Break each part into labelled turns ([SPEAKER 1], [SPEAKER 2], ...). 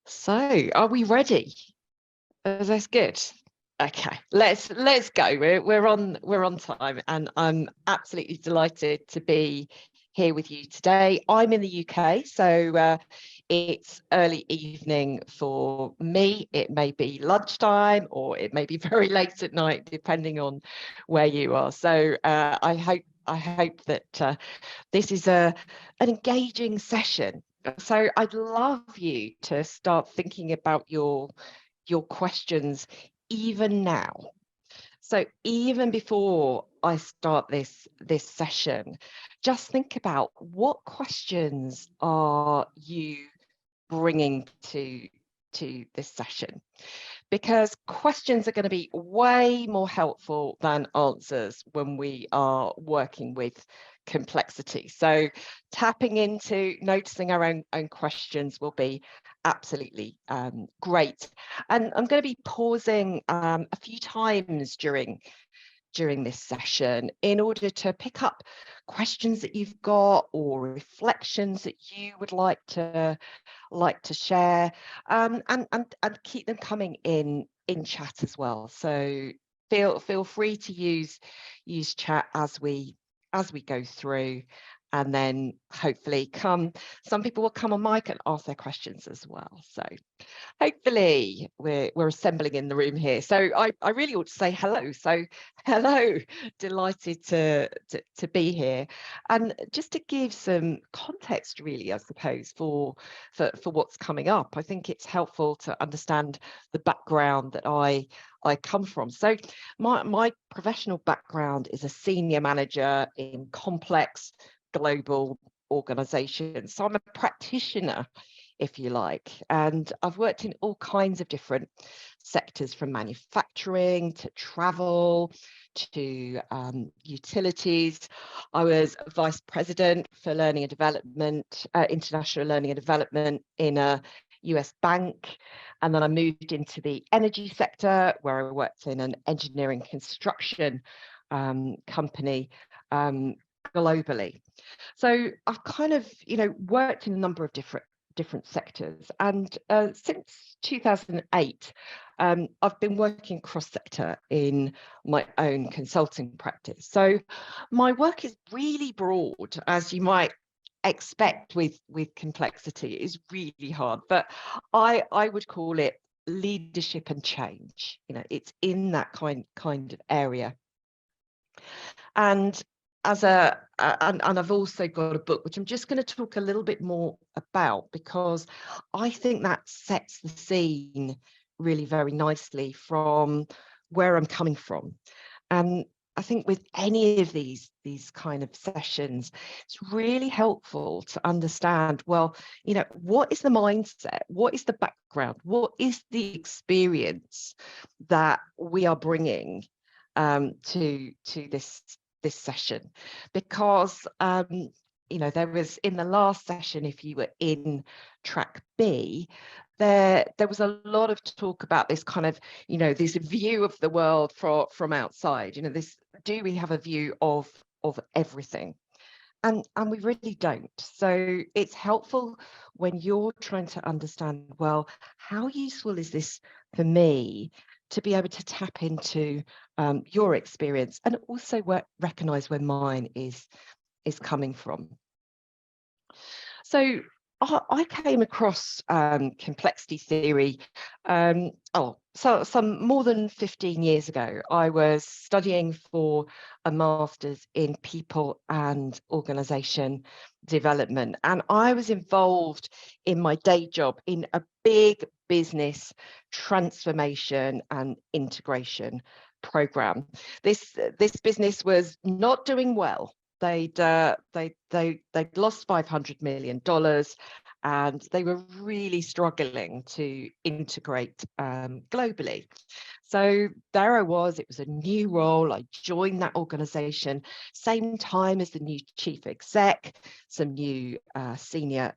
[SPEAKER 1] So, are we ready? That's good. Okay, let's go. We're on time, and I'm absolutely delighted to be here with you today. I'm in the UK, so it's early evening for me. It may be lunchtime, or it may be very late at night, depending on where you are. So I hope that this is an engaging session. So I'd love you to start thinking about your questions even now. So even before I start this session, just think about what questions are you bringing to this session, because questions are going to be way more helpful than answers when we are working with complexity. So tapping into noticing our own questions will be absolutely great. And I'm going to be pausing a few times during this session in order to pick up questions that you've got or reflections that you would like to share, and keep them coming in chat as well. So feel free to use chat as we go through, and then hopefully some people will come on mic and ask their questions as well. So hopefully we're assembling in the room here. So I really ought to say hello. So hello, delighted to be here. And just to give some context, really, I suppose, for what's coming up, I think it's helpful to understand the background that I come from. So my professional background is a senior manager in complex global organizations. So I'm a practitioner, if you like, and I've worked in all kinds of different sectors, from manufacturing to travel to utilities. I was vice president for learning and development, international learning and development in a US bank, and then I moved into the energy sector, where I worked in an engineering construction company globally. So I've kind of, worked in a number of different sectors, and since 2008, I've been working cross-sector in my own consulting practice. So my work is really broad, as you might expect with complexity. It is really hard, but I would call it leadership and change. It's in that kind of area. And and I've also got a book which I'm just going to talk a little bit more about, because I think that sets the scene really very nicely from where I'm coming from. And I think with any of these kind of sessions, it's really helpful to understand, well, what is the mindset? What is the background? What is the experience that we are bringing to this session? Because there was, in the last session, if you were in track B, there was a lot of talk about this kind of, this view of the world from outside. Do we have a view of everything? And we really don't. So it's helpful when you're trying to understand, well, how useful is this for me to be able to tap into your experience, and also recognize where mine is coming from. So I came across complexity theory some more than 15 years ago. I was studying for a master's in people and organization development, and I was involved in my day job in a big business transformation and integration program. This business was not doing well. They'd lost $500 million, and they were really struggling to integrate globally. So there I was. It was a new role. I joined that organization same time as the new chief exec, some new senior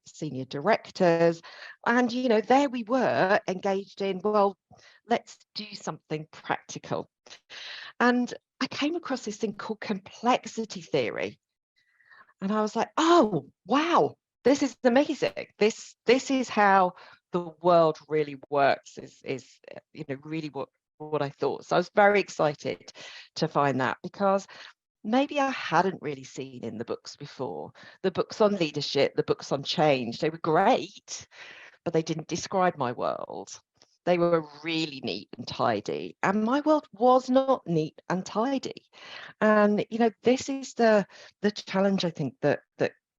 [SPEAKER 1] directors, and there we were, engaged in, well, let's do something practical. And I came across this thing called complexity theory. And I was like, oh, wow, this is amazing. This is how the world really works is you know, really what I thought. So I was very excited to find that, because maybe I hadn't really seen in the books before. The books on leadership, the books on change, they were great, but they didn't describe my world. They were really neat and tidy, and my world was not neat and tidy. And you know, this is the challenge, I think, that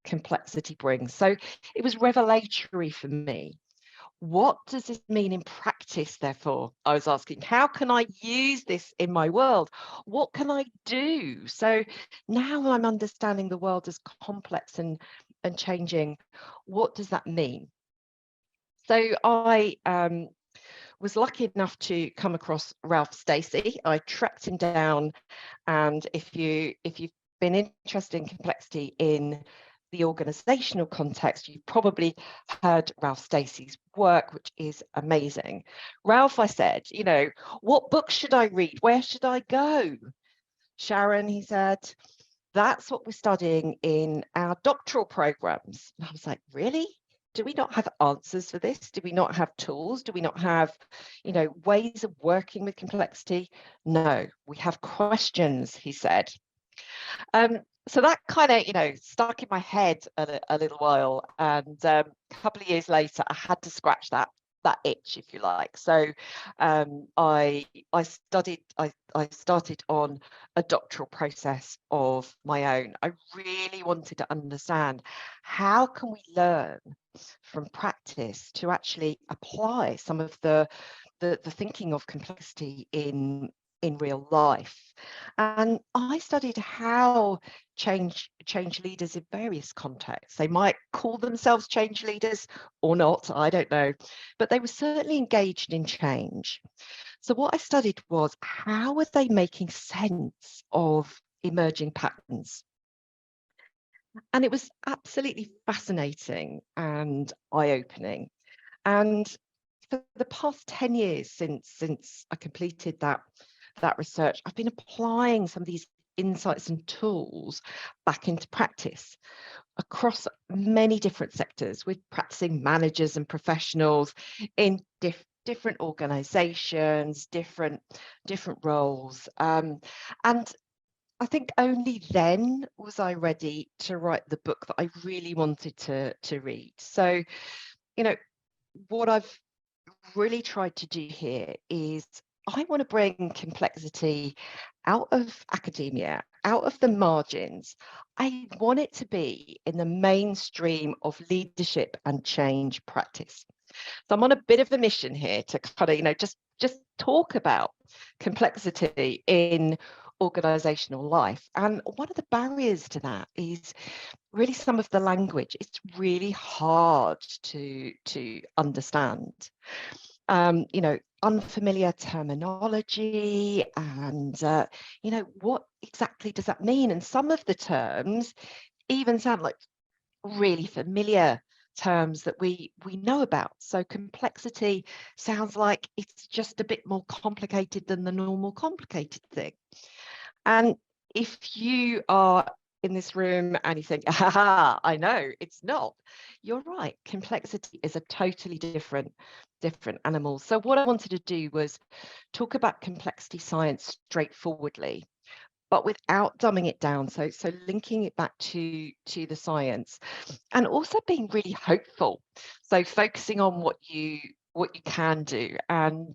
[SPEAKER 1] complexity brings. So it was revelatory for me. What does this mean in practice, therefore? I was asking, how can I use this in my world? What can I do? So now I'm understanding the world as complex and changing. What does that mean? So I was lucky enough to come across Ralph Stacey. I tracked him down, and if you've been interested in complexity in the organizational context, you've probably heard Ralph Stacey's work, which is amazing. Ralph, I said, you know, what books should I read? Where should I go? Sharon, he said, that's what we're studying in our doctoral programs. And I was like, really? Do we not have answers for this? Do we not have tools? Do we not have, you know, ways of working with complexity? No, we have questions, he said. So that kind of, you know, stuck in my head a little while, and a couple of years later, I had to scratch that itch, if you like. So I started on a doctoral process of my own. I really wanted to understand, how can we learn from practice to actually apply some of the thinking of complexity in real life. And I studied how change leaders in various contexts. They might call themselves change leaders or not, I don't know, but they were certainly engaged in change. So what I studied was, how were they making sense of emerging patterns? And it was absolutely fascinating and eye-opening. And for the past 10 years since I completed that research, I've been applying some of these insights and tools back into practice across many different sectors, with practicing managers and professionals in different organizations, different roles. And I think only then was I ready to write the book that I really wanted to read. So, you know, what I've really tried to do here is, I want to bring complexity out of academia, out of the margins. I want it to be in the mainstream of leadership and change practice. So I'm on a bit of a mission here to kind of, you know, just talk about complexity in organizational life. And one of the barriers to that is really some of the language. It's really hard to understand. You know, unfamiliar terminology, and you know, what exactly does that mean? And some of the terms even sound like really familiar terms that we know about. So complexity sounds like it's just a bit more complicated than the normal complicated thing. And if you are in this room and you think, aha, I know, it's not, you're right. Complexity is a totally different animal. So what I wanted to do was talk about complexity science straightforwardly, but without dumbing it down. So linking it back to the science, and also being really hopeful. So focusing on what you can do. And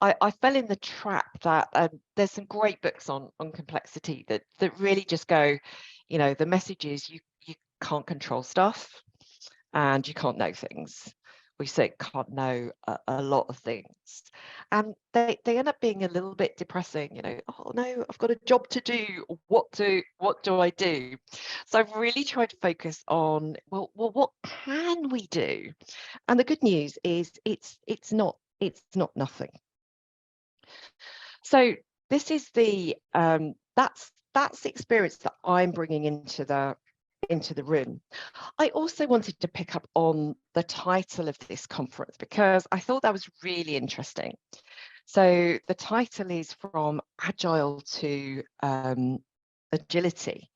[SPEAKER 1] I fell in the trap that there's some great books on complexity that really just go, you know, the message is you can't control stuff and you can't know things. We say can't know a lot of things, and they end up being a little bit depressing. You know, oh no, I've got a job to do. What do I do? So I've really tried to focus on, well, what can we do? And the good news is it's not nothing. So this is the that's the experience that I'm bringing into the room. I also wanted to pick up on the title of this conference, because I thought that was really interesting. So the title is From Agile to Agility.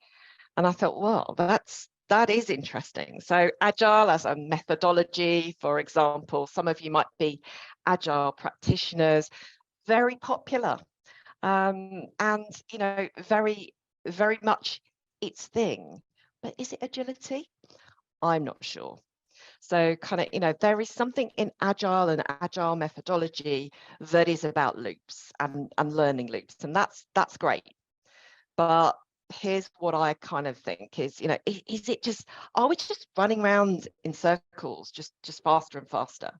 [SPEAKER 1] And I thought, well, that's that is interesting. So Agile as a methodology, for example, some of you might be Agile practitioners, very popular, and very, very much its thing. But is it agility? I'm not sure. So kind of, there is something in Agile and Agile methodology that is about loops and learning loops, and that's great. But here's what I kind of think is, is it just, are we just running around in circles, just faster and faster?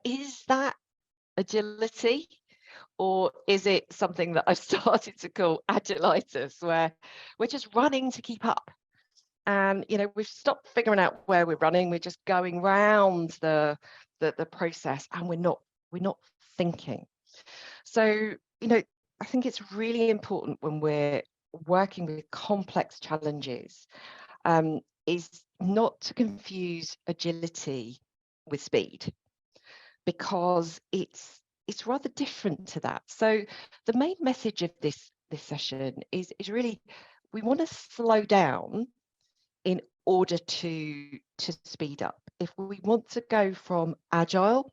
[SPEAKER 1] Is that agility? Or is it something that I've started to call agilitis, where we're just running to keep up? And we've stopped figuring out where we're running. We're just going round the process, and we're not thinking. So I think it's really important when we're working with complex challenges, is not to confuse agility with speed, because it's rather different to that. So the main message of this session is really, we want to slow down in order to speed up. If we want to go from agile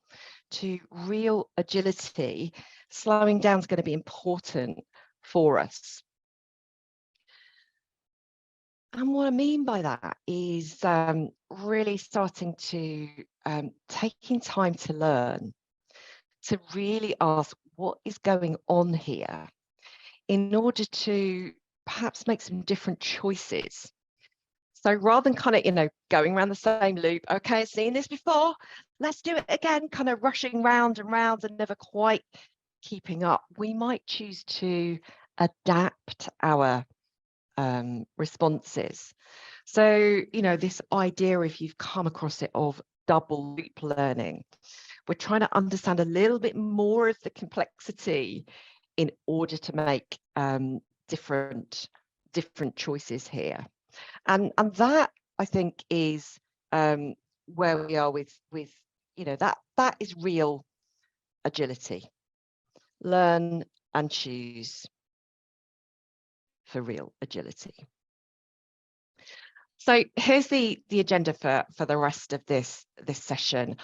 [SPEAKER 1] to real agility, slowing down is going to be important for us. And what I mean by that is really starting to taking time to learn, to really ask what is going on here in order to perhaps make some different choices. So rather than kind of, going around the same loop, okay, I've seen this before, let's do it again, kind of rushing round and round and never quite keeping up, we might choose to adapt our responses. So, this idea, if you've come across it, of double loop learning, we're trying to understand a little bit more of the complexity in order to make different choices here. And that, I think, is where we are with that is real agility. Learn and choose for real agility. So here's the agenda for the rest of this session.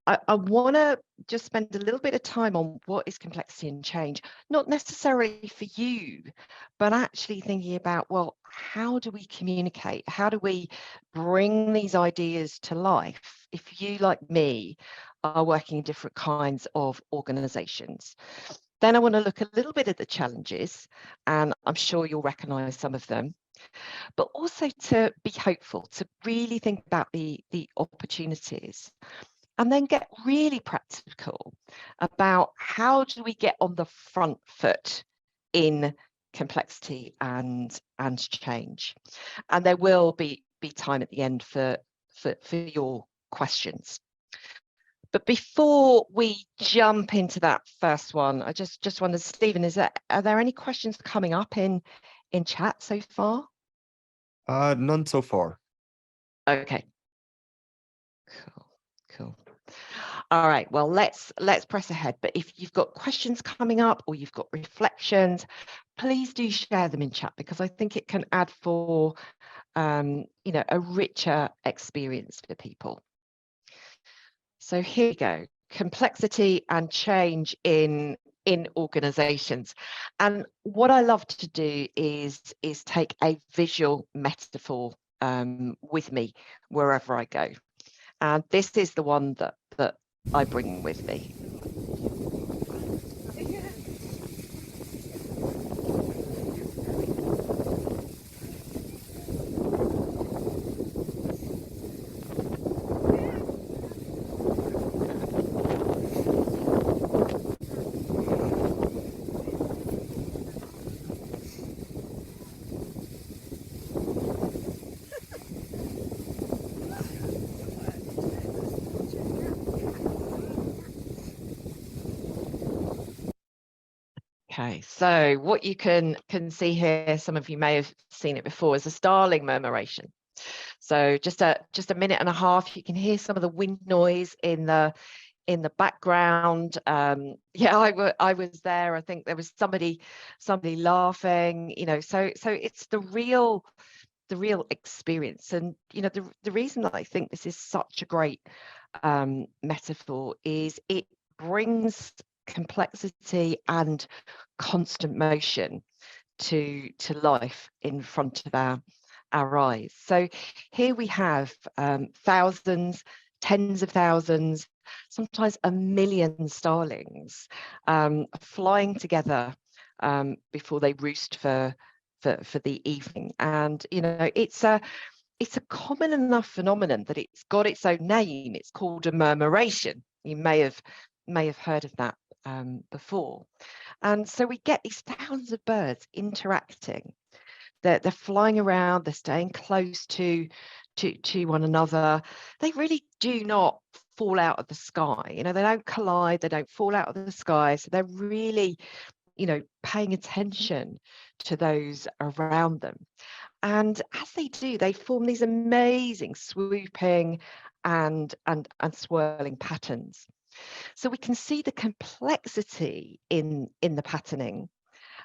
[SPEAKER 1] I want to just spend a little bit of time on what is complexity and change, not necessarily for you, but actually thinking about, well, how do we communicate? How do we bring these ideas to life? If you, like me, are working in different kinds of organizations, then I want to look a little bit at the challenges, and I'm sure you'll recognize some of them, but also to be hopeful, to really think about the opportunities. And then get really practical about how do we get on the front foot in complexity and change. And there will be time at the end for your questions. But before we jump into that first one, I just wondered, Stephen, are there any questions coming up in chat so far?
[SPEAKER 2] None so far.
[SPEAKER 1] Okay. Cool. All right, well, let's press ahead. But if you've got questions coming up or you've got reflections, please do share them in chat, because I think it can add for a richer experience for people. So here we go. Complexity and change in organizations. And what I love to do is take a visual metaphor with me wherever I go. And this is the one that I bring with me. Okay, so what you can see here, some of you may have seen it before, is a starling murmuration. So just a minute and a half, you can hear some of the wind noise in the background. Yeah, I was there. I think there was somebody laughing. So it's the real real experience. And the reason that I think this is such a great metaphor is it brings complexity and constant motion to life in front of our eyes. So here we have thousands, tens of thousands, sometimes a million starlings flying together before they roost for the evening. And it's a common enough phenomenon that it's got its own name. It's called a murmuration. You may have heard of that before. And so we get these thousands of birds interacting. They're flying around, they're staying close to one another. They really do not fall out of the sky. They don't collide, they don't fall out of the sky. So they're really, paying attention to those around them. And as they do, they form these amazing swooping and swirling patterns. So we can see the complexity in the patterning,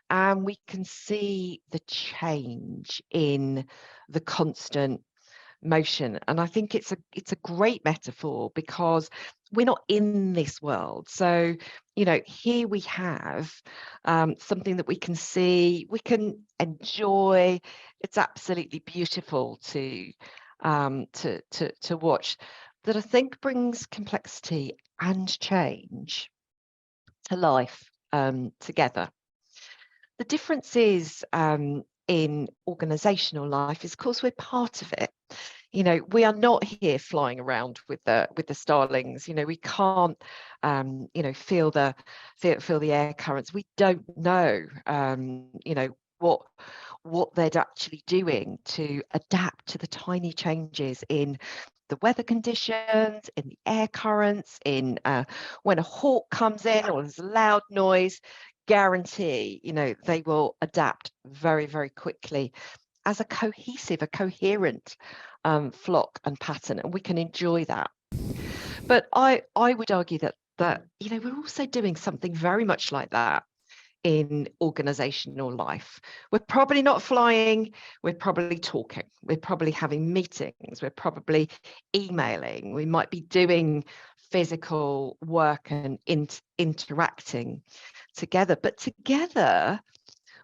[SPEAKER 1] and we can see the change in the constant motion. And I think it's a great metaphor because we're not in this world. So here we have something that we can see, we can enjoy. It's absolutely beautiful to watch, that I think brings complexity and change to life together. The difference is in organizational life is, of course, we're part of it. We are not here flying around with the starlings. We can't feel the air currents. We don't know what they're actually doing to adapt to the tiny changes in the weather conditions, in the air currents, in when a hawk comes in or there's a loud noise. Guarantee they will adapt very, very quickly as a coherent flock and pattern, and we can enjoy that. But I would argue that we're also doing something very much like that in organizational life. We're probably not flying, we're probably talking, we're probably having meetings, we're probably emailing, we might be doing physical work and interacting together. But together,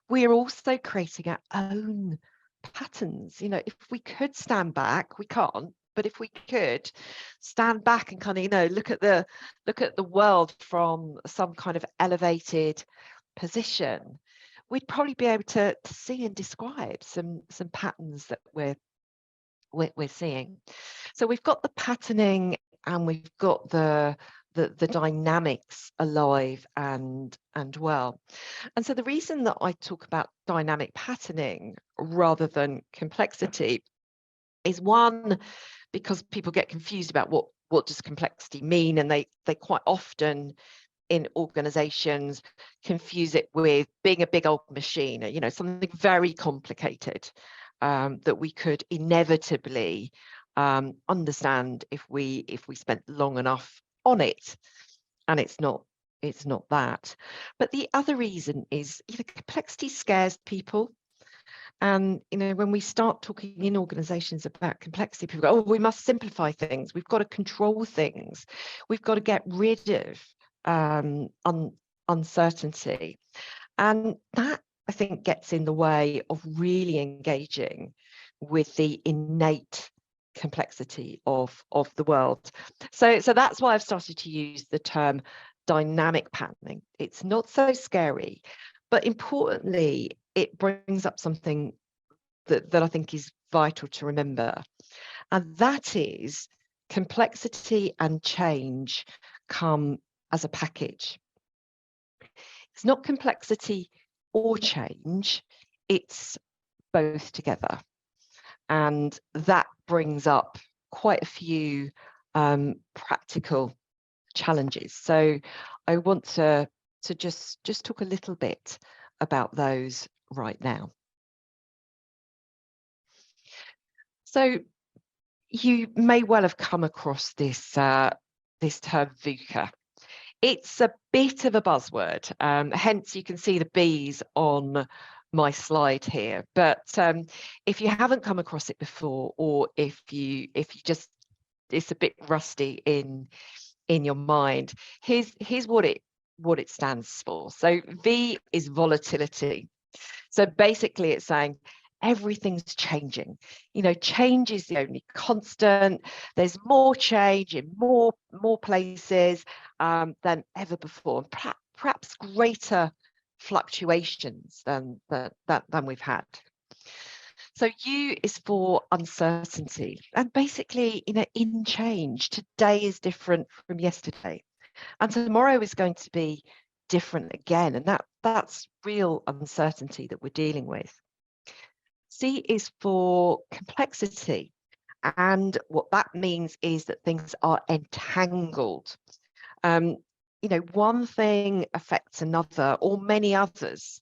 [SPEAKER 1] we're also creating our own patterns. If we could stand back, we can't, but if we could stand back and kind of look at the world from some kind of elevated position, we'd probably be able to see and describe some patterns that we're seeing. So we've got the patterning and we've got the dynamics alive and well. And so the reason that I talk about dynamic patterning rather than complexity is, one, because people get confused about what does complexity mean, and they quite often in organizations confuse it with being a big old machine, something very complicated that we could inevitably understand if we spent long enough on it. And it's not that. But the other reason is complexity scares people. And when we start talking in organizations about complexity, people go, oh, we must simplify things, we've got to control things, we've got to get rid of uncertainty. And that, I think, gets in the way of really engaging with the innate complexity of the world. So that's why I've started to use the term dynamic patterning. It's not so scary, but importantly, it brings up something that I think is vital to remember. And that is, complexity and change come as a package. It's not complexity or change, it's both together. And that brings up quite a few practical challenges. So I want to just talk a little bit about those right now. So you may well have come across this term VUCA. It's a bit of a buzzword, hence you can see the bees on my slide here. But if you haven't come across it before, or if you just, it's a bit rusty in your mind, here's what it stands for. So V is volatility. So basically it's saying everything's changing. Change is the only constant. There's more change in more places than ever before, and perhaps greater fluctuations than we've had. So U is for uncertainty, and basically, in change, today is different from yesterday, and tomorrow is going to be different again, and that's real uncertainty that we're dealing with. C is for complexity, and what that means is that things are entangled. One thing affects another, or many others,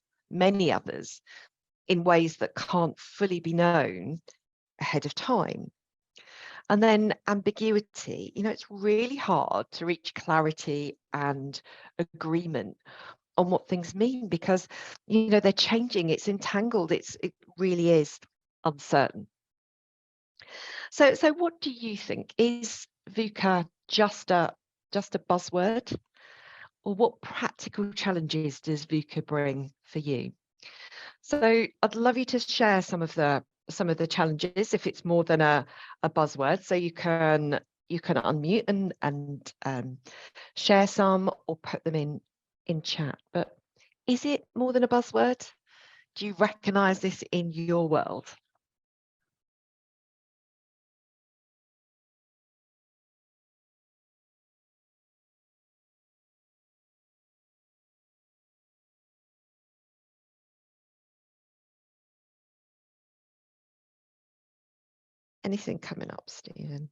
[SPEAKER 1] in ways that can't fully be known ahead of time. And then ambiguity, it's really hard to reach clarity and agreement on what things mean, because they're changing, it's entangled, it really is uncertain. So what do you think? Is VUCA just a buzzword, or what practical challenges does VUCA bring for you? So I'd love you to share some of the challenges, if it's more than a buzzword. So you can unmute and share some, or put them in chat. But is it more than a buzzword? Do you recognize this in your world? Anything coming up, Stephen?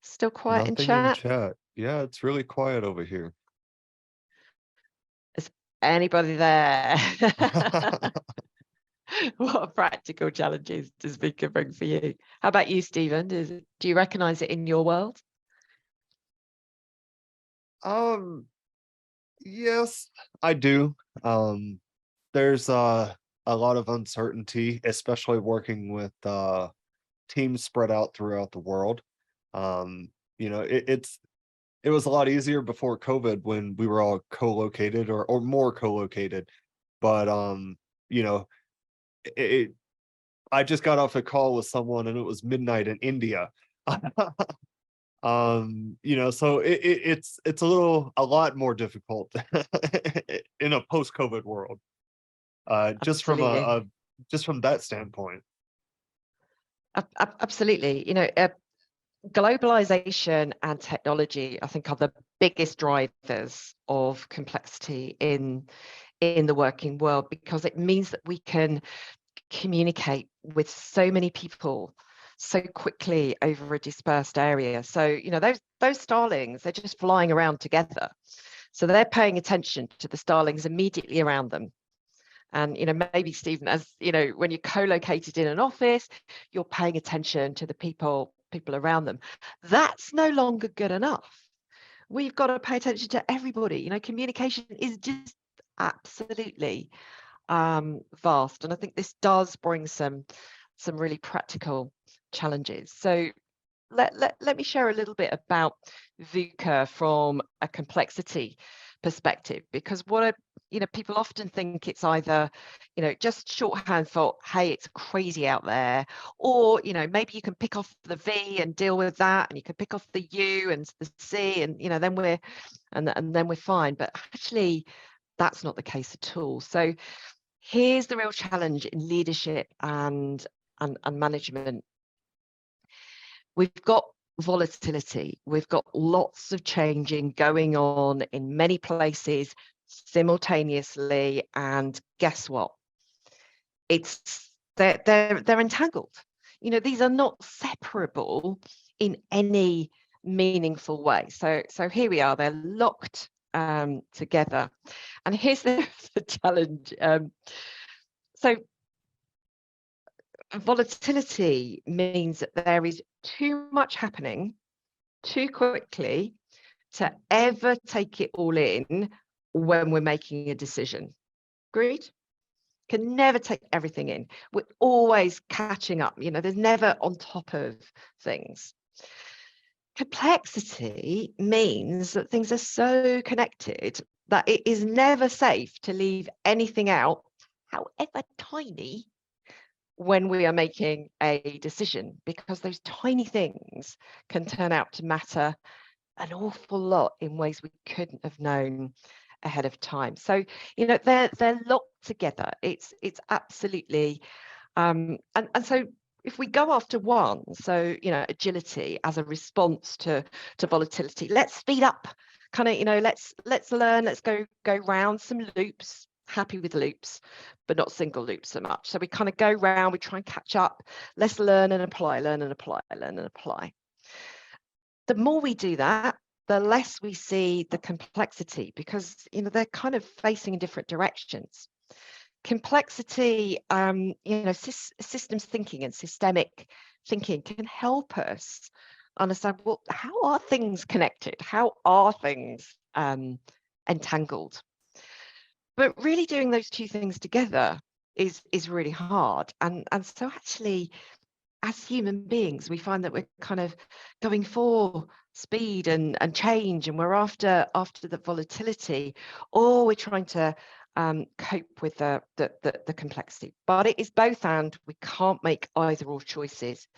[SPEAKER 1] Still quiet in
[SPEAKER 2] Nothing in
[SPEAKER 1] chat?
[SPEAKER 2] chat. Yeah, it's really quiet over here.
[SPEAKER 1] Is anybody there? What practical challenges does VUCA bring for you? How about you, Stephen? Do you recognize it in your world?
[SPEAKER 2] Yes, I do. There's a lot of uncertainty, especially working with teams spread out throughout the world. It was a lot easier before COVID when we were all co-located, or more co-located. But you know, I just got off a call with someone and it was midnight in India. So it's a lot more difficult in a post-COVID world. Just from
[SPEAKER 1] Absolutely.
[SPEAKER 2] just from that standpoint.
[SPEAKER 1] Absolutely. Globalization and technology, I think, are the biggest drivers of complexity in the working world, because it means that we can communicate with so many people so quickly over a dispersed area. So those starlings, they're just flying around together, so they're paying attention to the starlings immediately around them. And maybe, Stephen, as when you're co-located in an office, you're paying attention to the people around them. That's no longer good enough. We've got to pay attention to everybody. Communication is just absolutely vast, and I think this does bring some really practical challenges. So let me share a little bit about VUCA from a complexity perspective, because people often think it's either just shorthand for, hey, it's crazy out there, or maybe you can pick off the V and deal with that, and you can pick off the U and the C, and then we're fine. But actually, that's not the case at all. So here's the real challenge in leadership and management. We've got volatility. We've got lots of changing going on in many places simultaneously, and guess what? They're entangled. These are not separable in any meaningful way. So here we are. They're locked together. And here's the challenge. So volatility means that there is too much happening too quickly to ever take it all in when we're making a decision. Agreed? can never take everything in. We're always catching up, there's never on top of things. Complexity means that things are so connected that it is never safe to leave anything out, however tiny, when we are making a decision, because those tiny things can turn out to matter an awful lot in ways we couldn't have known ahead of time. So, they're locked together. It's absolutely, and so if we go after one, so, agility as a response to volatility, let's speed up, kind of, let's learn, let's go round some loops. Happy with loops, but not single loops so much. So we kind of go round, we try and catch up, let's learn and apply, learn and apply, learn and apply. The more we do that, the less we see the complexity, because they're kind of facing in different directions. Complexity, systems thinking and systemic thinking can help us understand, well, how are things connected? How are things entangled? But really doing those two things together is really hard. And so actually, as human beings, we find that we're kind of going for speed and change, and we're after the volatility, or we're trying to cope with the complexity. But it is both, and we can't make either or choices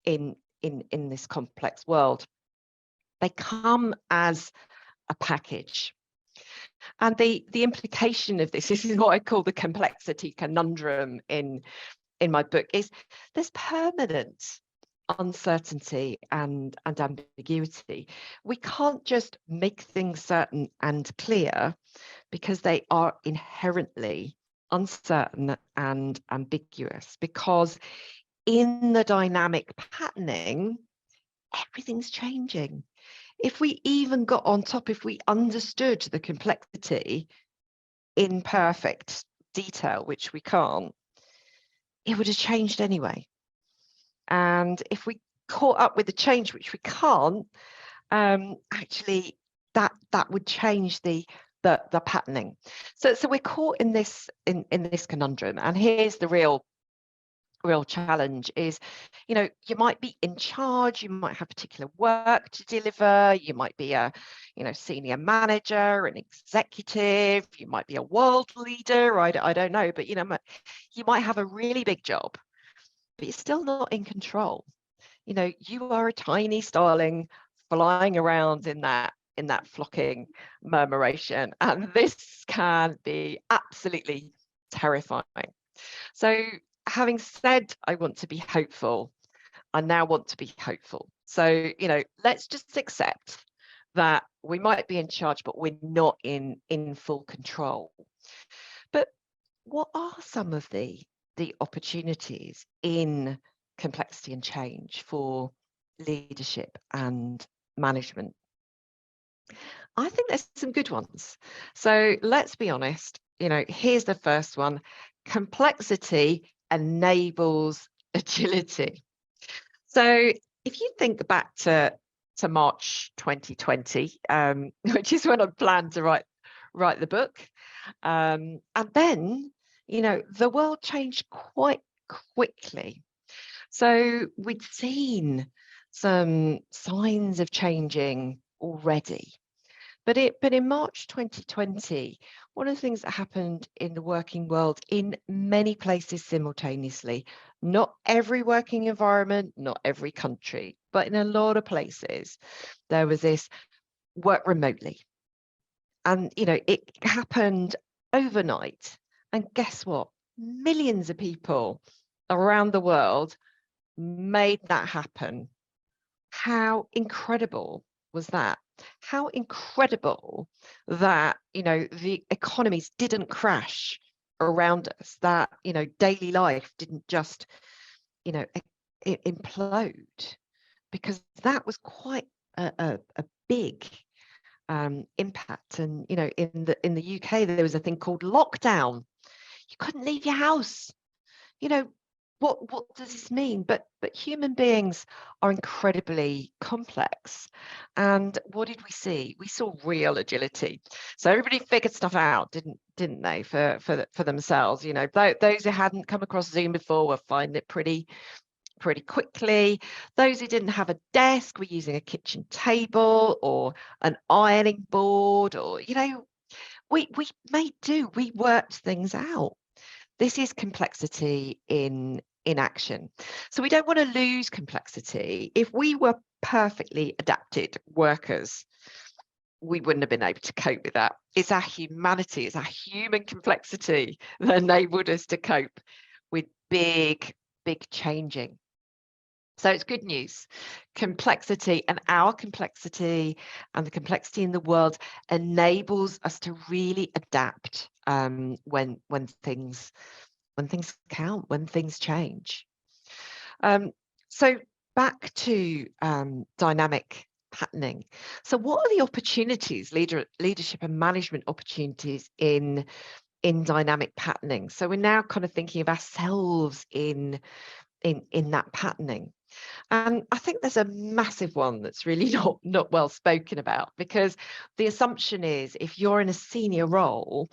[SPEAKER 1] in this complex world. They come as a package. And the implication of this is what I call the complexity conundrum in my book, is there's permanent uncertainty and ambiguity. We can't just make things certain and clear, because they are inherently uncertain and ambiguous, because in the dynamic patterning, everything's changing. If we even got on top, if we understood the complexity in perfect detail, which we can't, it would have changed anyway. And if we caught up with the change, which we can't, actually that would change the patterning. So we're caught in this conundrum. And here's the real challenge is, you might be in charge, you might have particular work to deliver, you might be a, senior manager, an executive, you might be a world leader, I don't know, but, you might have a really big job, but you're still not in control. You are a tiny starling flying around in that flocking murmuration, and this can be absolutely terrifying. So having said I want to be hopeful, I now want to be hopeful. So, let's just accept that we might be in charge, but we're not in full control. But what are some of the opportunities in complexity and change for leadership and management? I think there's some good ones. So let's be honest, here's the first one. Complexity enables agility. So if you think back to March 2020, which is when I planned to write the book, and then the world changed quite quickly. So we'd seen some signs of changing already. But in March 2020, one of the things that happened in the working world in many places simultaneously, not every working environment, not every country, but in a lot of places, there was this work remotely. And, it happened overnight. And guess what? Millions of people around the world made that happen. How incredible was that? How incredible that, the economies didn't crash around us, that, daily life didn't just, implode, because that was quite a big impact. And, in the UK, there was a thing called lockdown. You couldn't leave your house. what does this mean? But human beings are incredibly complex. And what did we see? We saw real agility. So everybody figured stuff out, didn't they, for themselves? You know, those who hadn't come across Zoom before were finding it pretty quickly. Those who didn't have a desk were using a kitchen table or an ironing board, or, you know, we made do, we worked things out. This is complexity in action. So we don't want to lose complexity. If we were perfectly adapted workers, we wouldn't have been able to cope with that. It's our humanity, it's our human complexity that enabled us to cope with big changing. So it's good news. Complexity, and our complexity and the complexity in the world enables us to really adapt when things count, when things change. So back to dynamic patterning. So what are the opportunities, leadership and management opportunities in dynamic patterning? So we're now kind of thinking of ourselves in that patterning. And I think there's a massive one that's really not well spoken about, because the assumption is if you're in a senior role,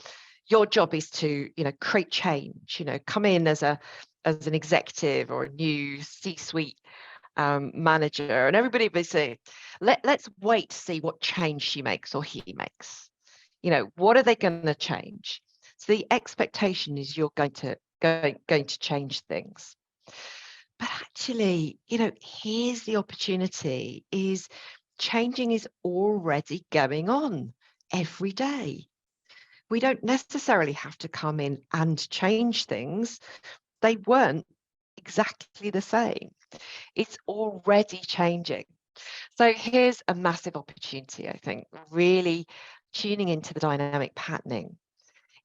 [SPEAKER 1] your job is to, you know, create change, you know, come in as an executive or a new C-suite manager, and everybody will say, let's wait to see what change she makes or he makes. You know, what are they going to change? So the expectation is you're going to change things. But actually, you know, here's the opportunity: is changing is already going on every day. We don't necessarily have to come in and change things. They weren't exactly the same. It's already changing. So here's a massive opportunity, I think, really tuning into the dynamic patterning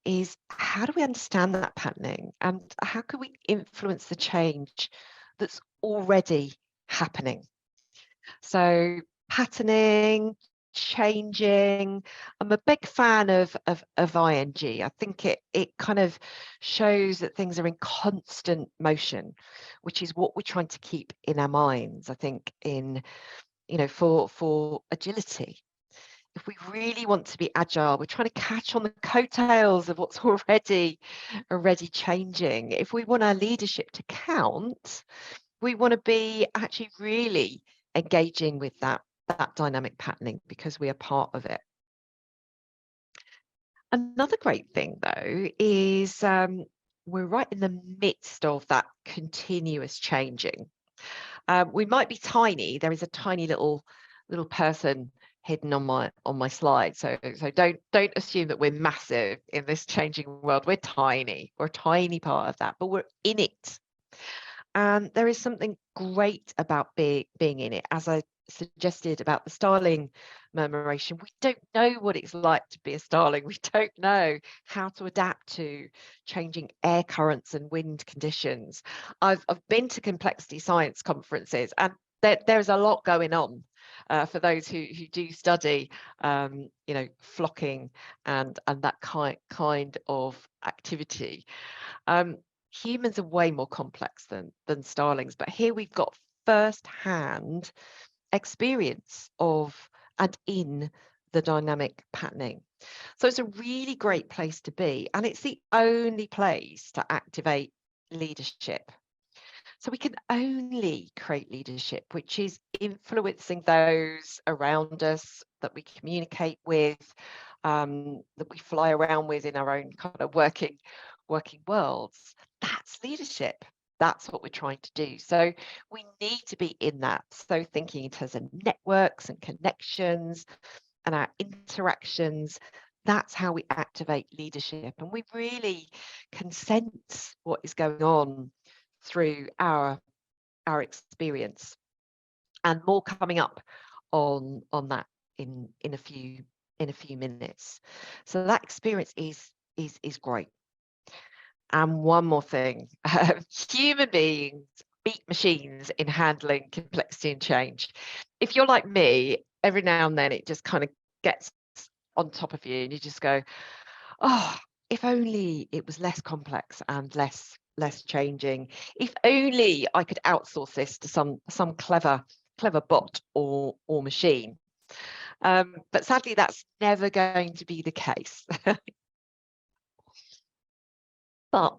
[SPEAKER 1] is, how do we understand that patterning, and how can we influence the change that's already happening? So patterning, changing. I'm a big fan of ing. I think it kind of shows that things are in constant motion, which is what we're trying to keep in our minds, I think, in, you know, for agility. If we really want to be agile, we're trying to catch on the coattails of what's already changing. If we want our leadership to count, we want to be actually really engaging with that dynamic patterning, because we are part of it. Another great thing, though, is we're right in the midst of that continuous changing. We might be tiny. There is a tiny little person hidden on my slide. So don't assume that we're massive in this changing world. We're tiny. We're a tiny part of that, but we're in it. And there is something great about being in it. As I suggested about the starling murmuration, we don't know what it's like to be a starling. We don't know how to adapt to changing air currents and wind conditions. I've been to complexity science conferences, and there's a lot going on for those who do study, you know, flocking and that kind of activity. Humans are way more complex than starlings, but here we've got first-hand experience of and in the dynamic patterning. So it's a really great place to be, and it's the only place to activate leadership. So we can only create leadership which is influencing those around us, that we communicate with, that we fly around with in our own kind of working worlds. That's leadership. That's what we're trying to do. So we need to be in that. So thinking in terms of networks and connections and our interactions, that's how we activate leadership. And we really can sense what is going on through our experience. And more coming up on that in a few minutes. So that experience is great. And one more thing, human beings beat machines in handling complexity and change. If you're like me, every now and then it just kind of gets on top of you and you just go, oh, if only it was less complex and less less changing. If only I could outsource this to some clever bot or machine. But sadly, that's never going to be the case. But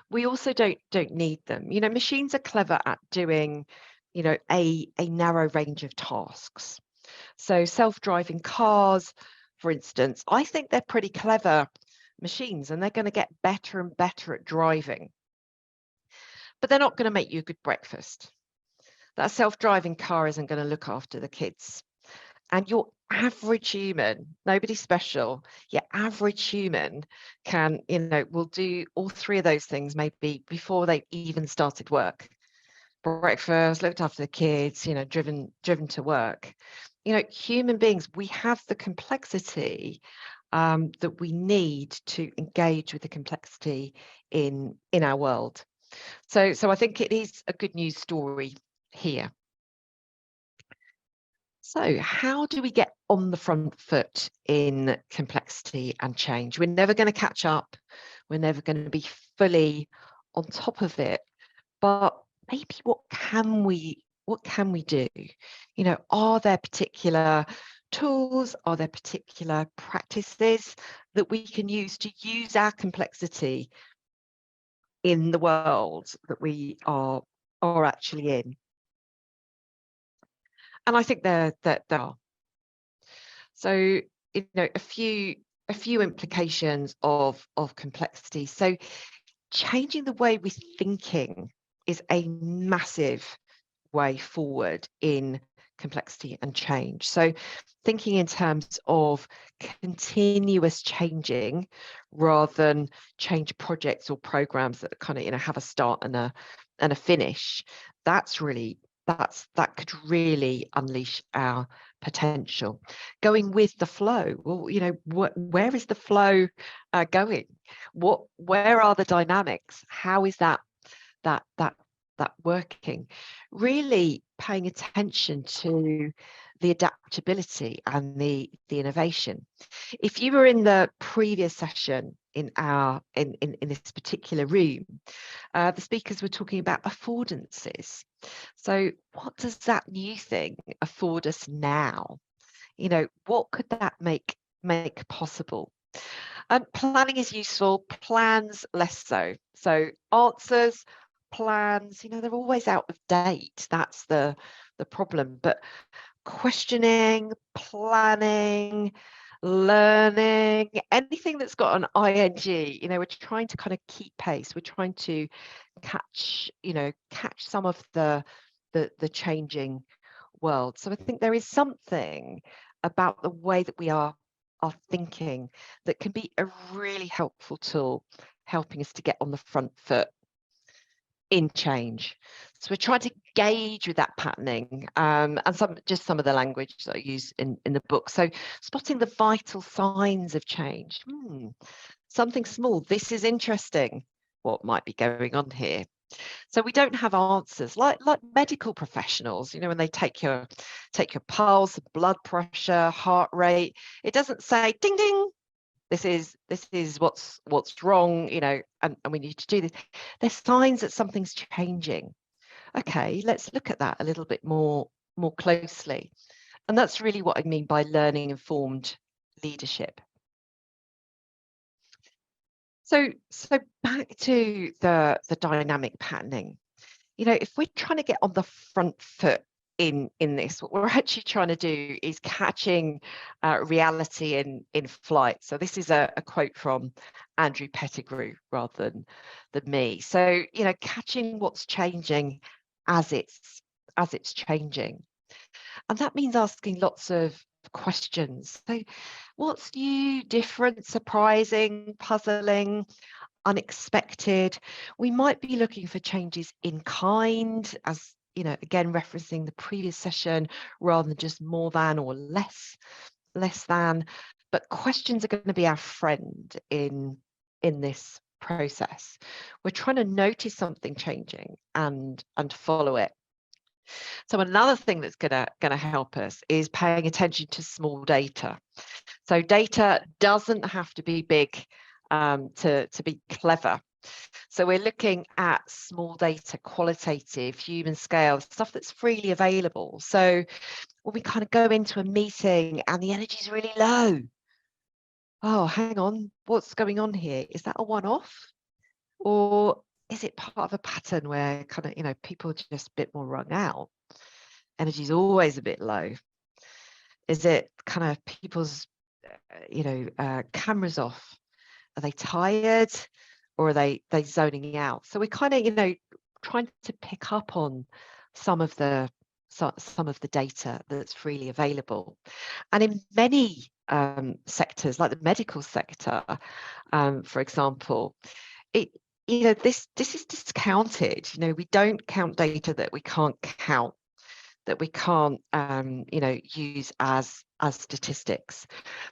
[SPEAKER 1] we also don't need them. You know, machines are clever at doing, you know, a narrow range of tasks. So self-driving cars, for instance, I think they're pretty clever machines, and they're going to get better and better at driving. But they're not going to make you a good breakfast. That self-driving car isn't going to look after the kids. And your average human, nobody special, your average human can, you know, will do all three of those things maybe before they even started work. Breakfast, looked after the kids, you know, driven to work. You know, human beings, we have the complexity that we need to engage with the complexity in our world. So I think it is a good news story here. So how do we get on the front foot in complexity and change? We're never going to catch up. We're never going to be fully on top of it. But maybe what can we do? You know, are there particular tools? Are there particular practices that we can use to use our complexity in the world that we are actually in? And I think there are. So, you know, a few implications of complexity. So changing the way we're thinking is a massive way forward in complexity and change. So thinking in terms of continuous changing rather than change projects or programs that kind of, you know, have a start and a finish, that could really unleash our potential. Going with the flow, well, you know, where is the flow going? Where are the dynamics? How is that working? Really paying attention to the adaptability and the innovation. If you were in the previous session in this particular room, the speakers were talking about affordances. So what does that new thing afford us now? You know, what could that make possible? Planning is useful, plans less so. So answers, plans, you know, they're always out of date. That's the problem. But questioning, planning, learning, anything that's got an ing, you know, we're trying to kind of keep pace. We're trying to catch some of the changing world. So I think there is something about the way that we are thinking that can be a really helpful tool, helping us to get on the front foot in change. So we're trying to gauge with that patterning and some of the language that I use in the book. So spotting the vital signs of change. Something small. This is interesting. What might be going on here? So we don't have answers like medical professionals, you know, when they take your pulse, blood pressure, heart rate, it doesn't say ding ding, this is what's wrong, you know, and we need to do this. There's signs that something's changing. Okay, let's look at that a little bit more closely. And that's really what I mean by learning informed leadership. So back to the dynamic patterning. You know, if we're trying to get on the front foot in this, what we're actually trying to do is catching reality in flight. So this is a quote from Andrew Pettigrew rather than me. So, you know, catching what's changing as it's changing. And that means asking lots of questions. So what's new, different, surprising, puzzling, unexpected? We might be looking for changes in kind, as you know, again referencing the previous session, rather than just more than or less than. But questions are going to be our friend in this process. We're trying to notice something changing and follow it. So another thing that's gonna help us is paying attention to small data. So data doesn't have to be big to be clever. So we're looking at small data, qualitative, human scale, stuff that's freely available. So when we kind of go into a meeting and the energy is really low, oh, hang on, what's going on here? Is that a one-off? Or is it part of a pattern where kind of, people are just a bit more wrung out? Energy's always a bit low. Is it kind of people's, cameras off? Are they tired, or are they zoning out? So we're kind of, trying to pick up on some of the data that's freely available. And in many sectors, like the medical sector, for example, this is discounted. We don't count data that we can't count, that we can't use as statistics.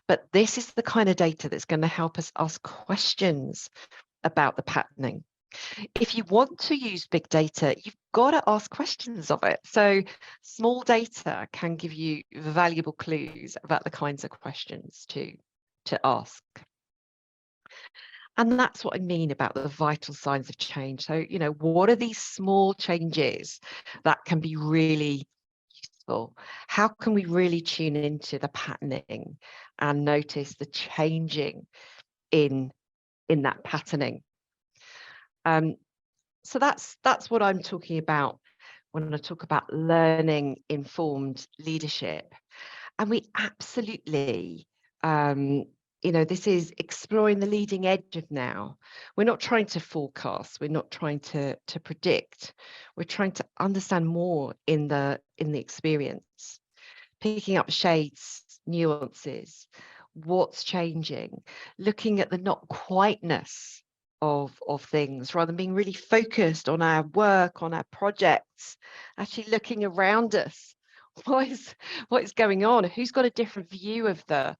[SPEAKER 1] But this is the kind of data that's going to help us ask questions about the patterning. If you want to use big data, you've got to ask questions of it. So small data can give you valuable clues about the kinds of questions to ask. And that's what I mean about the vital signs of change. So, what are these small changes that can be really useful? How can we really tune into the patterning and notice the changing in that patterning? So that's what I'm talking about when I talk about learning informed leadership. And we absolutely, this is exploring the leading edge of now. We're not trying to forecast. We're not trying to predict. We're trying to understand more in the experience, picking up shades, nuances, what's changing, looking at the not quiteness of things, rather than being really focused on our work, on our projects, actually looking around us. What is going on? Who's got a different view of the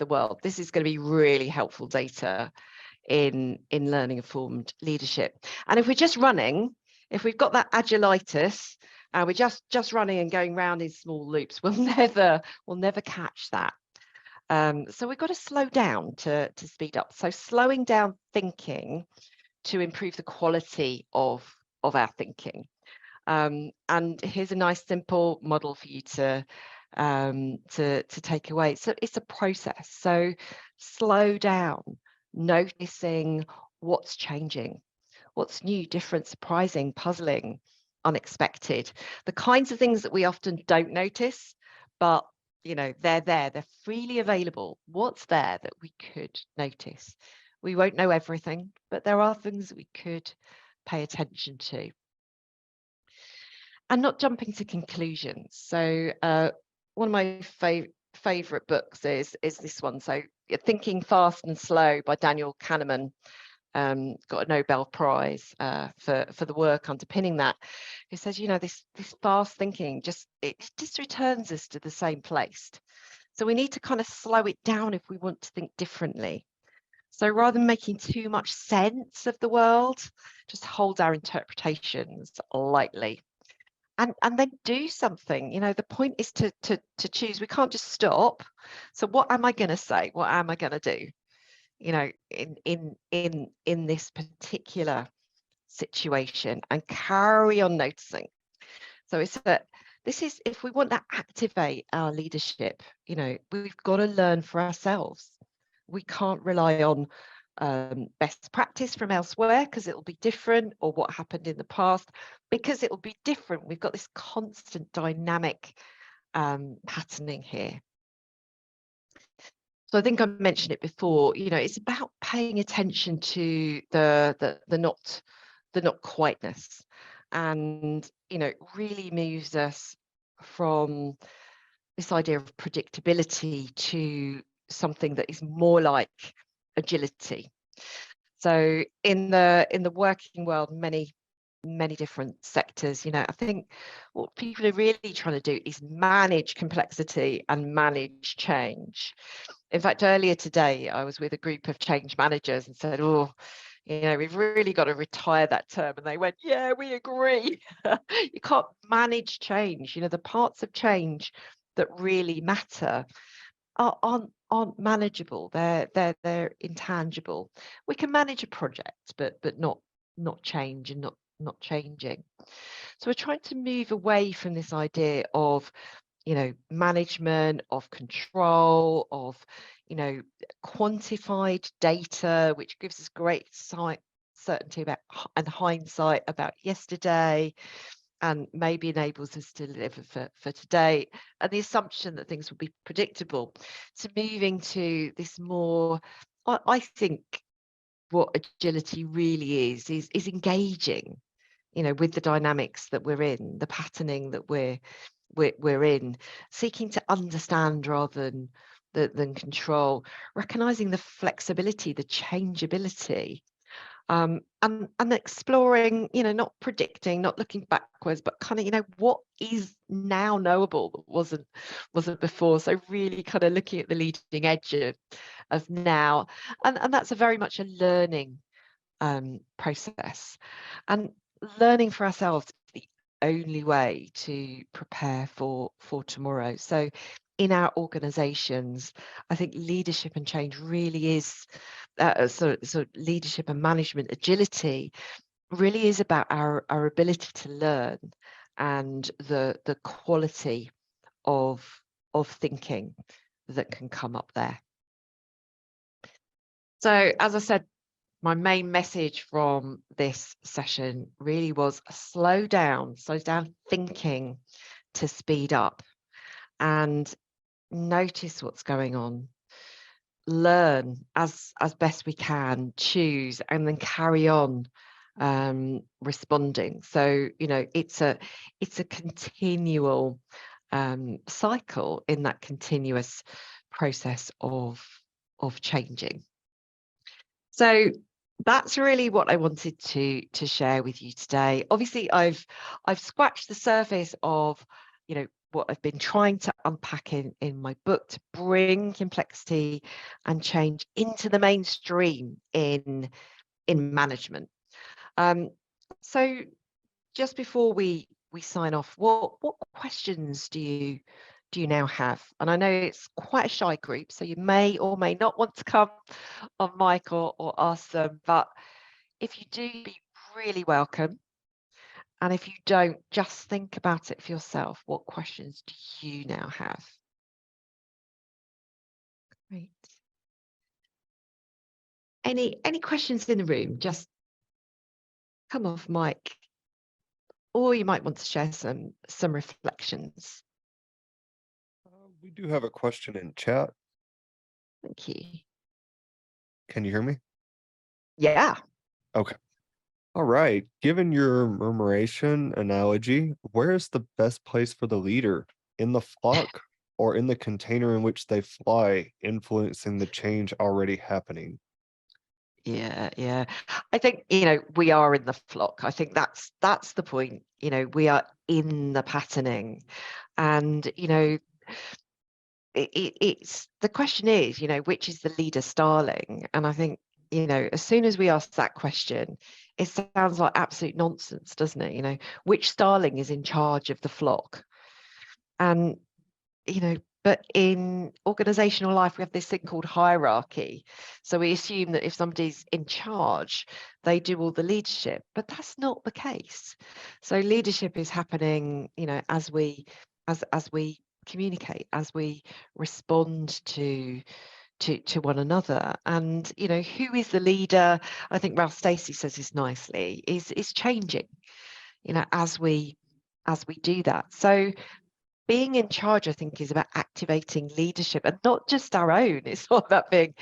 [SPEAKER 1] world? This is going to be really helpful data in learning informed leadership. And if we're just running, if we've got that agilitis, and we're just running and going round in small loops, we'll never catch that. So we've got to slow down to speed up. So slowing down thinking to improve the quality of our thinking. And here's a nice simple model for you to take away. So it's a process. So slow down, noticing what's changing, what's new, different, surprising, puzzling, unexpected. The kinds of things that we often don't notice, but they're there, they're freely available. What's there that we could notice? We won't know everything, but there are things that we could pay attention to. And not jumping to conclusions. So one of my favorite books is this one. So Thinking Fast and Slow by Daniel Kahneman. Got a Nobel Prize for the work underpinning that. He says, this fast thinking just returns us to the same place. So we need to kind of slow it down if we want to think differently. So rather than making too much sense of the world, just hold our interpretations lightly. And then do something. The point is to choose. We can't just stop. So what am I going to say? What am I going to do? In this particular situation, and carry on noticing. So it's this is, if we want to activate our leadership, we've got to learn for ourselves. We can't rely on best practice from elsewhere, because it'll be different, or what happened in the past, because it will be different. We've got this constant dynamic patterning here. So I think I mentioned it before, it's about paying attention to the not quiteness, and really moves us from this idea of predictability to something that is more like agility. So in the working world, many different sectors, I think what people are really trying to do is manage complexity and manage change. In fact, earlier today, I was with a group of change managers and said, we've really got to retire that term. And they went, yeah, we agree. You can't manage change. The parts of change that really matter aren't aren't manageable. They're intangible. We can manage a project, but not change and not changing. So we're trying to move away from this idea of, management, of control, of, quantified data, which gives us great certainty about and hindsight about yesterday, and maybe enables us to live for today, and the assumption that things will be predictable, to moving to this more, I think what agility really is engaging, with the dynamics that we're in, the patterning that we're in, seeking to understand rather than control, recognizing the flexibility, the changeability, and exploring, not predicting, not looking backwards, but kind of, what is now knowable that wasn't before. So really kind of looking at the leading edge of now, and that's a very much a learning process, and learning for ourselves is the only way to prepare for tomorrow. So in our organizations, I think leadership and change really is sort of leadership and management agility really is about our ability to learn, and the quality of thinking that can come up there. So as I said, my main message from this session really was slow down thinking to speed up, and notice what's going on, learn as best we can, choose, and then carry on responding. So it's a continual cycle in that continuous process of changing. So that's really what I wanted to share with you today. Obviously, I've scratched the surface of what I've been trying to unpack in my book to bring complexity and change into the mainstream in management. So just before we sign off, what questions do you now have? And I know it's quite a shy group, so you may or may not want to come on mic or ask them, but if you do, be really welcome. And if you don't, just think about it for yourself. What questions do you now have? Great. Any questions in the room? Just come off mic, or you might want to share some reflections.
[SPEAKER 2] We do have a question in chat.
[SPEAKER 1] Thank you.
[SPEAKER 2] Can you hear me?
[SPEAKER 1] Yeah.
[SPEAKER 2] Okay. All right. Given your murmuration analogy, where is the best place for the leader? In the flock or in the container in which they fly, influencing the change already happening?
[SPEAKER 1] Yeah. I think, we are in the flock. I think that's the point. We are in the patterning, and, it's the question is, which is the leader starling? And I think, as soon as we ask that question, it sounds like absolute nonsense, doesn't it? Which starling is in charge of the flock? And, but in organizational life, we have this thing called hierarchy. So we assume that if somebody's in charge, they do all the leadership, but that's not the case. So leadership is happening, as we communicate, as we respond to one another. And who is the leader? I think Ralph Stacey says this nicely, is changing, as we do that. So being in charge, I think, is about activating leadership, and not just our own. It's not about being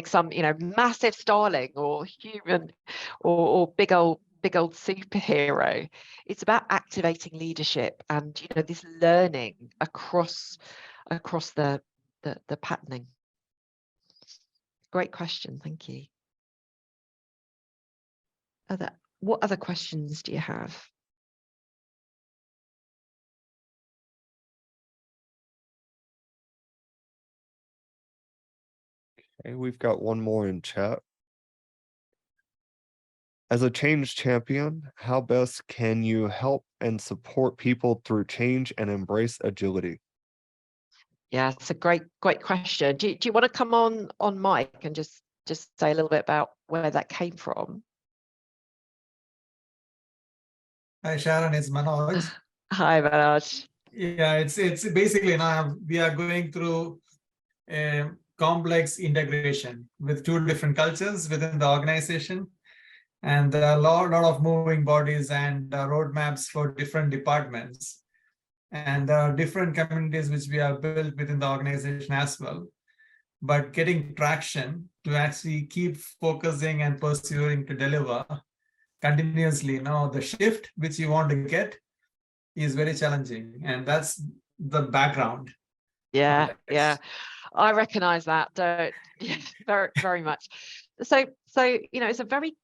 [SPEAKER 1] some, massive starling or human or big old superhero. It's about activating leadership and, this learning across the patterning. Great question. Thank you. What other questions do you have?
[SPEAKER 2] Okay, we've got one more in chat. As a change champion, how best can you help and support people through change and embrace agility?
[SPEAKER 1] Yeah, it's a great question. Do you want to come on mic and just say a little bit about where that came from?
[SPEAKER 3] Hi, Sharon, it's Manoj.
[SPEAKER 1] Hi, Manoj.
[SPEAKER 3] Yeah, it's basically now we are going through a complex integration with two different cultures within the organization, and there are a lot of moving bodies and roadmaps for different departments, and there are different communities which we have built within the organization as well. But getting traction to actually keep focusing and pursuing to deliver continuously, the shift which you want to get is very challenging, and that's the background.
[SPEAKER 1] Yeah, I recognize that. Yeah, very much. So it's a very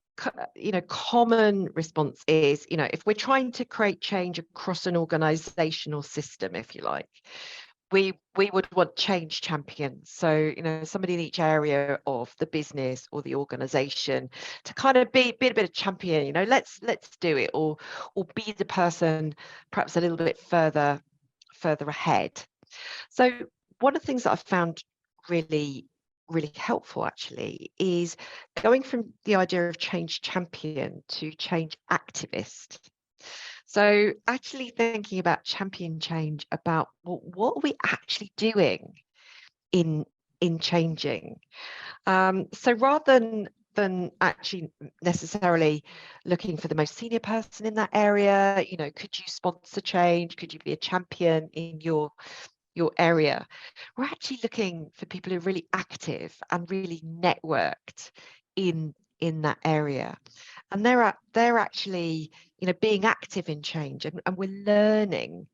[SPEAKER 1] common response is, if we're trying to create change across an organizational system, if you like, we would want change champions. So, somebody in each area of the business or the organization to kind of be a bit of champion, let's do it, or be the person perhaps a little bit further ahead. So one of the things that I've found really helpful actually is going from the idea of change champion to change activist. So actually thinking about champion change, about what are we actually doing in changing. So rather than actually necessarily looking for the most senior person in that area, could you sponsor change? Could you be a champion in your area? We're actually looking for people who are really active and really networked in that area, and they're actually being active in change, and we're learning.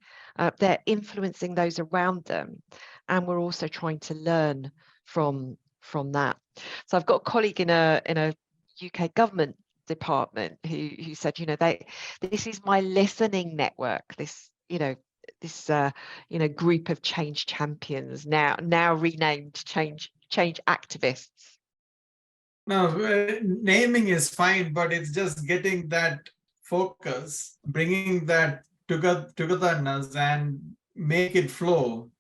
[SPEAKER 1] They're influencing those around them, and we're also trying to learn from that. So I've got a colleague in a UK government department who said, this is my listening network, this group of change champions, now renamed change activists.
[SPEAKER 3] No, naming is fine, but it's just getting that focus, bringing that togetherness and make it flow.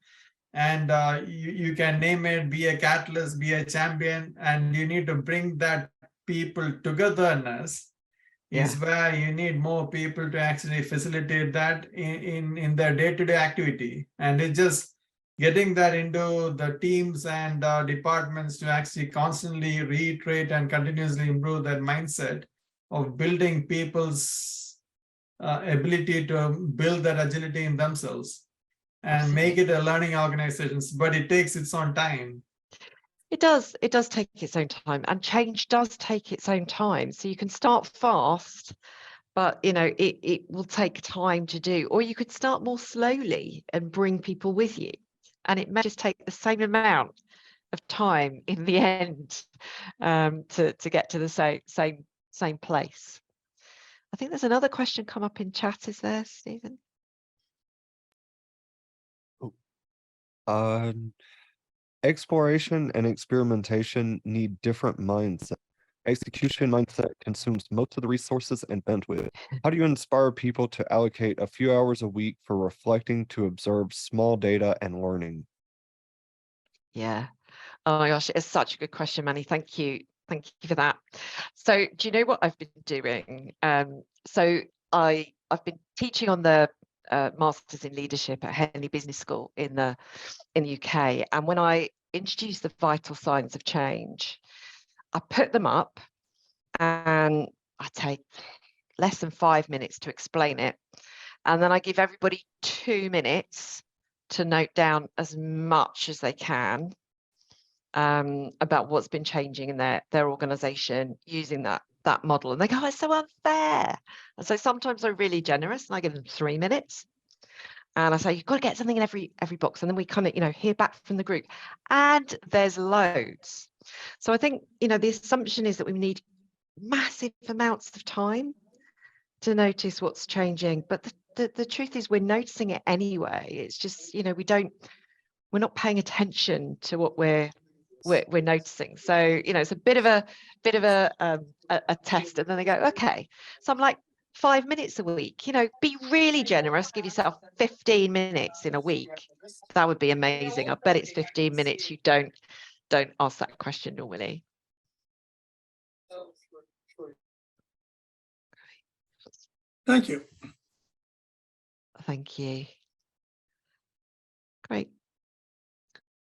[SPEAKER 3] And you can name it, be a catalyst, be a champion, and you need to bring that people togetherness. Is where you need more people to actually facilitate that in their day-to-day activity. And it's just getting that into the teams and departments to actually constantly reiterate and continuously improve that mindset of building people's ability to build that agility in themselves and
[SPEAKER 1] Absolutely.
[SPEAKER 3] make it a learning organization. But it takes its own time.
[SPEAKER 1] It does take its own time, and change does take its own time. So you can start fast, but it will take time to do, or you could start more slowly and bring people with you, and it may just take the same amount of time in the end to get to the same place. I think there's another question come up in chat. Is there, Stephen?
[SPEAKER 2] Exploration and experimentation need different mindset. Execution mindset consumes most of the resources and bandwidth. How do you inspire people to allocate a few hours a week for reflecting, to observe small data and learning?
[SPEAKER 1] Yeah. Oh my gosh, it's such a good question, Manny. Thank you for that. So do you know what I've been doing? So I've been teaching on the Masters in Leadership at Henley Business School in the UK, and when I introduced the vital signs of change, I put them up and I take less than 5 minutes to explain it, and then I give everybody 2 minutes to note down as much as they can about what's been changing in their organization using that model. And they go, oh, it's so unfair. And so sometimes I'm really generous and I give them 3 minutes. And I say, you've got to get something in every box. And then we kind of, hear back from the group. And there's loads. So I think, the assumption is that we need massive amounts of time to notice what's changing. But the truth is we're noticing it anyway. It's just, we're not paying attention to what we're noticing. So it's a bit of a test, and then they go, okay. So I'm like, 5 minutes a week. You know, be really generous, give yourself 15 minutes in a week. That would be amazing. I bet it's 15 minutes you don't ask that question normally.
[SPEAKER 4] Thank you.
[SPEAKER 1] Thank you. Great.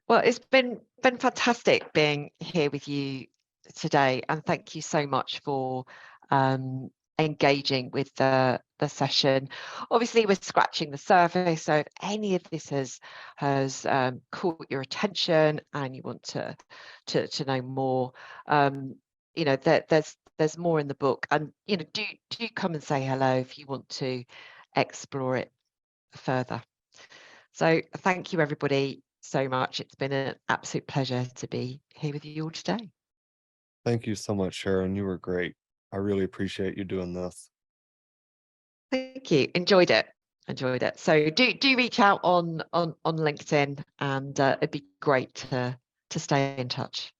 [SPEAKER 1] Well, it's been fantastic being here with you today, and thank you so much for engaging with the session. Obviously, we're scratching the surface, so if any of this has caught your attention and you want to know more, you know, there's more in the book, and you know, do come and say hello if you want to explore it further. So thank you, everybody, so much. It's been an absolute pleasure to be here with you all today.
[SPEAKER 2] Thank you so much, Sharon. You were great. I really appreciate you doing this.
[SPEAKER 1] Thank you. Enjoyed it. So do reach out on LinkedIn, and it'd be great to stay in touch.